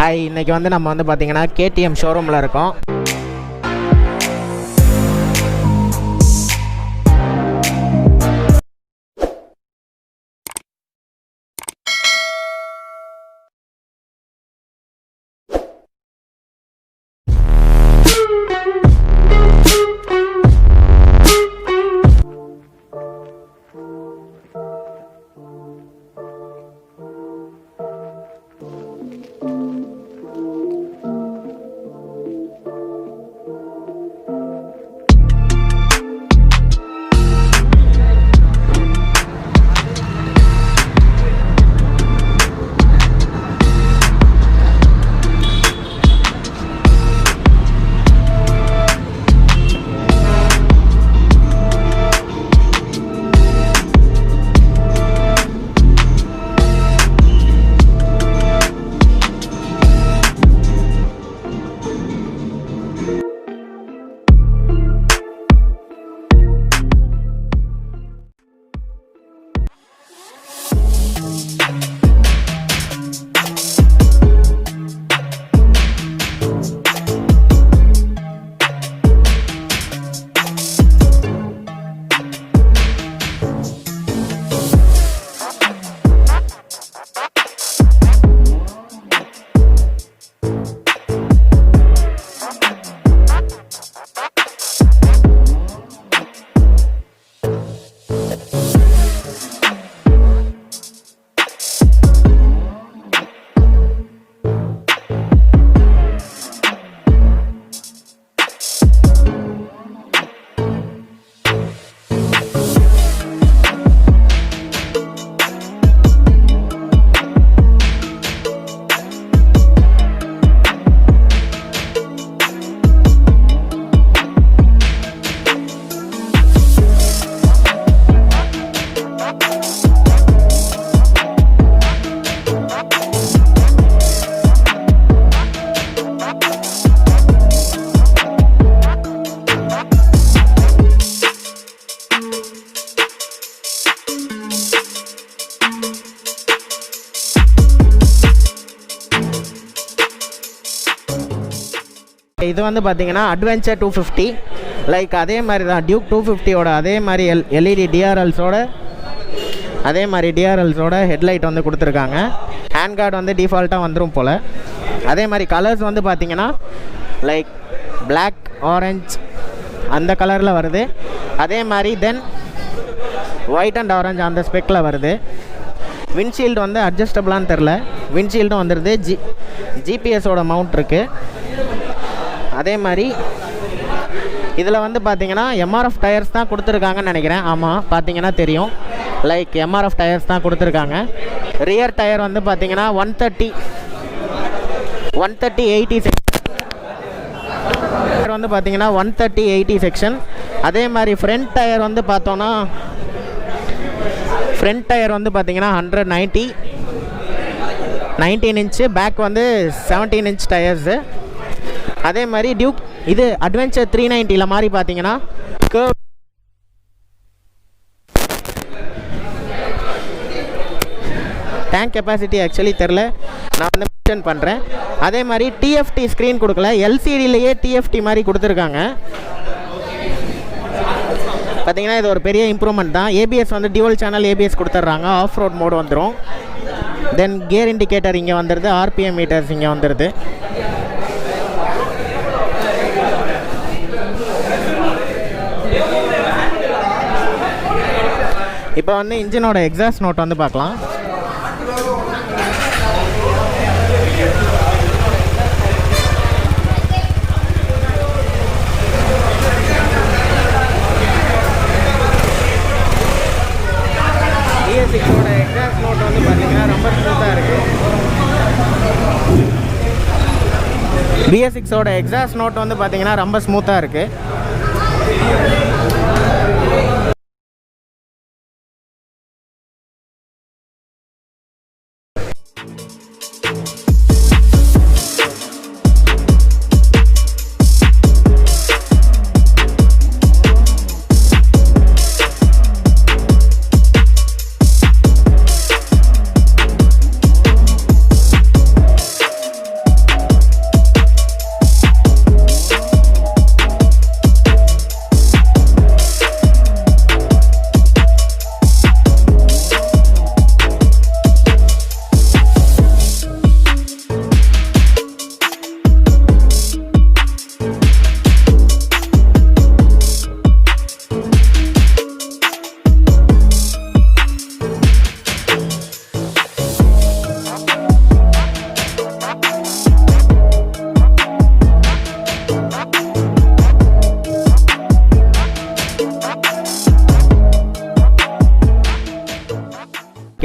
Hi, இன்றைக்கி வந்து நம்ம வந்து பார்த்திங்கன்னா KTM ஷோரூமில் இருக்கோம். இது வந்து பார்த்தீங்கன்னா அட்வென்ச்சர் 250 லைக் அதே மாதிரி தான் டியூக் 250ஓட அதே மாதிரி எல்இடி டிஆர்எல்ஸோட ஹெட்லைட் வந்து கொடுத்துருக்காங்க. ஹேண்ட் கார்டு வந்து டிஃபால்ட்டாக வந்துடும் போல். அதே மாதிரி கலர்ஸ் வந்து பார்த்திங்கன்னா லைக் பிளாக், ஆரஞ்ச் அந்த கலரில் வருது. அதே மாதிரி தென் ஒயிட் அண்ட் ஆரஞ்ச் அந்த ஸ்பெக்கில் வருது. விண்ட்ஷீல்டு வந்து அட்ஜஸ்டபிளான்னு தெரில, விண்ட்ஷீல்டும் வந்துடுது. ஜிபிஎஸோட மவுண்ட் இருக்குது. அதே மாதிரி இதில் வந்து பார்த்தீங்கன்னா எம்ஆர்எஃப் டயர்ஸ் தான் கொடுத்துருக்காங்கன்னு நினைக்கிறேன். ஆமாம், பார்த்தீங்கன்னா தெரியும். லைக் எம்ஆர்எஃப் டயர்ஸ் தான் கொடுத்துருக்காங்க. ரியர் டயர் வந்து பார்த்தீங்கன்னா 130/80 செக்ஷன் வந்து பார்த்தீங்கன்னா 130/80 செக்ஷன். அதே மாதிரி ஃப்ரண்ட் டயர் வந்து பார்த்தோன்னா ஃப்ரண்ட் டயர் வந்து பார்த்தீங்கன்னா 19 இன்ச்சு, பேக் வந்து 17 இன்ச் டயர்ஸு. அதே மாதிரி டியூக் இது அட்வென்ச்சர் 390 மாதிரி பார்த்தீங்கன்னா கர்வ் டேங்க் கெப்பாசிட்டி ஆக்சுவலி தெரில, நான் வந்து மென்ஷன் பண்ணுறேன். அதே மாதிரி டிஎஃப்டி ஸ்க்ரீன் கொடுக்கல, எல்சிடிலேயே டிஎஃப்டி மாதிரி கொடுத்துருக்காங்க. பார்த்தீங்கன்னா இது ஒரு பெரிய இம்ப்ரூவ்மெண்ட் தான். ஏபிஎஸ் வந்து டியூவல் சேனல் ஏபிஎஸ் கொடுத்துட்றாங்க. ஆஃப் ரோட் மோடு வந்துடும். தென் கியர் இண்டிகேட்டர் இங்கே வந்துடுது. ஆர்பிஎம் மீட்டர்ஸ் இங்கே வந்துடுது. இப்போ வந்து இன்ஜினோட எக்ஸாஸ்ட் நோட் வந்து பார்க்கலாம். BS6ஓட எக்ஸாஸ்ட் நோட் வந்து பார்த்தீங்கன்னா ரொம்ப ஸ்மூத்தாக இருக்குது. BS6ஓட எக்ஸாஸ்ட் நோட் வந்து பார்த்தீங்கன்னா ரொம்ப ஸ்மூத்தாக இருக்குது.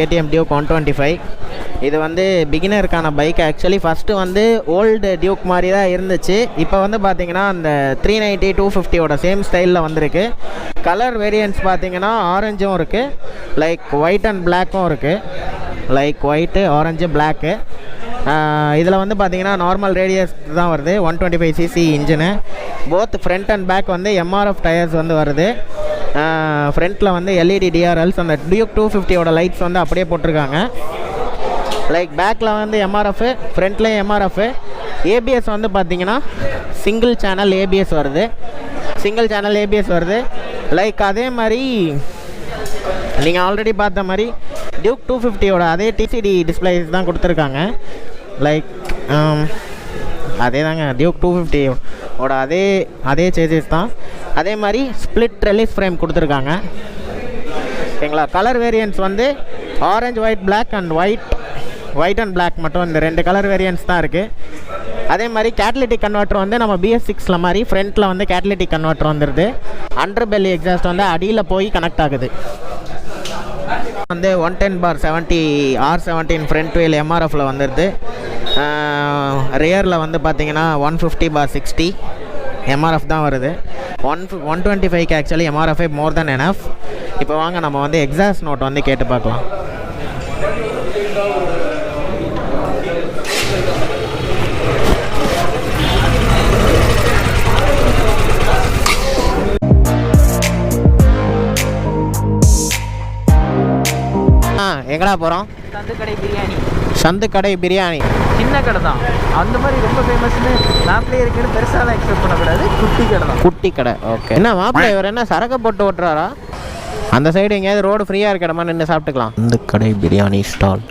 KTM Duke 125. இது வந்து பிகினருக்கான பைக். ஆக்சுவலி ஃபஸ்ட்டு வந்து ஓல்டு டியூக் மாதிரி தான் இருந்துச்சு. இப்போ வந்து பார்த்தீங்கன்னா அந்த 390 250 சேம் ஸ்டைலில் வந்திருக்கு. கலர் வேரியன்ட்ஸ் பார்த்தீங்கன்னா ஆரஞ்சும் இருக்குது, லைக் ஒயிட் அண்ட் பிளாக்கும் இருக்குது. Like white, orange, black. இதில் வந்து பார்த்தீங்கன்னா நார்மல் ரேடியஸ் தான் வருது. 125cc engine. Both front and back வந்து MRF டயர்ஸ் வந்து வருது. ஃப்ரண்ட்டில் வந்து LED DRLs, அந்த டியூக் 250 லைட்ஸ் வந்து அப்படியே போட்டிருக்காங்க. லைக் பேக்கில் வந்து MRF, ஃப்ரண்ட்லேயும் MRF. ABS வந்து பார்த்தீங்கன்னா சிங்கிள் சேனல் ABS வருது. லைக் அதே மாதிரி நீங்கள் ஆல்ரெடி பார்த்த மாதிரி டியூக் 250 அதே TCD டிஸ்பிளேஸ் தான் கொடுத்துருக்காங்க. லைக் அதே தாங்க டியூக் 250 அதே சேஞ்சஸ் தான். அதே மாதிரி ஸ்ப்ளிட் ரிலீஸ் ஃப்ரேம் கொடுத்துருக்காங்க. ஓகேங்களா. கலர் வேரியன்ட்ஸ் வந்து orange, white, black and white and black மட்டும், இந்த 2 கலர் வேரியன்ட்ஸ் தான் இருக்குது. அதே மாதிரி கேட்டலிட்டிக் கன்வெர்ட்டர் வந்து நம்ம BS6 மாதிரி ஃப்ரண்ட்டில் வந்து கேட்டலிட்டிக் கன்வெர்ட்டர் வந்துடுது. அண்டர் பெல்லி எக்ஸாஸ்ட் வந்து அடியில் போய் கனெக்ட் ஆகுது. வந்து 110/70 R17 ஃப்ரண்ட் வீல் MRFல வந்துடுது. ரியரில் வந்து பார்த்தீங்கன்னா 150/60 MRF தான் வருது. 125க்கு ஆக்சுவலி MRF மோர் தென் எனஃப். இப்போ வாங்க நம்ம வந்து எக்ஸாஸ்ட் நோட் வந்து கேட்டு பார்க்கலாம். எங்கடா போகிறோம்? சந்துக்கடை பிரியாணி. சின்ன கடை தான், அந்த மாதிரி ரொம்ப ஃபேமஸ்னு மேப்லேயே இருக்குன்னு பெருசாக எக்ஸ்பெக்ட் பண்ணக்கூடாது. குட்டி கடை. ஓகே. என்ன மாப்பிள்ளை இவர் என்ன சரக்கு போட்டு ஓட்டுறாரா? அந்த சைடு எங்கேயாவது ரோடு ஃப்ரீயாக இருக்க இடமா நின்று சாப்பிட்டுக்கலாம். சந்துக்கடை பிரியாணி ஸ்டால்.